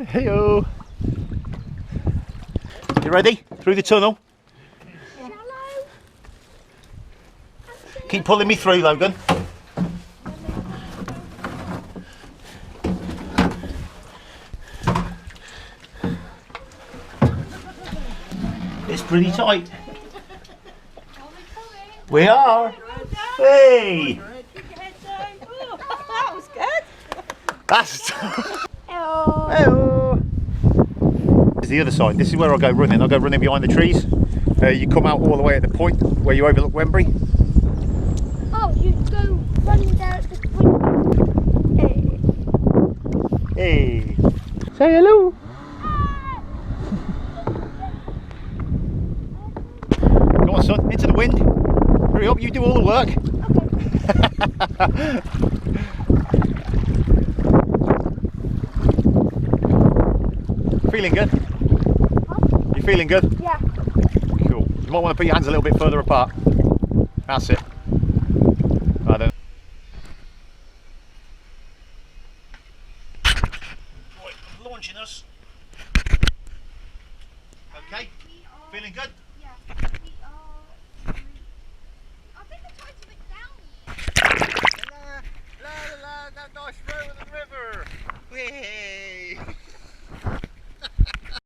Hey-o. You ready? Through the tunnel? Keep pulling me through, Logan. It's pretty tight. We are. Hey! That was good. That's. Hello. Hello. This is the other side. This is where I go running. I go running behind the trees. You come out all the way at the point where you overlook Wembury. Oh, you go running down at the point. Hey. Hey. Say hello. Go on, son. Into the wind. Hurry up. You do all the work. Okay. Feeling good? You feeling good? Yeah. Cool. You might want to put your hands a little bit further apart. That's it. Right then. Right, I'm launching us. Okay. Feeling good?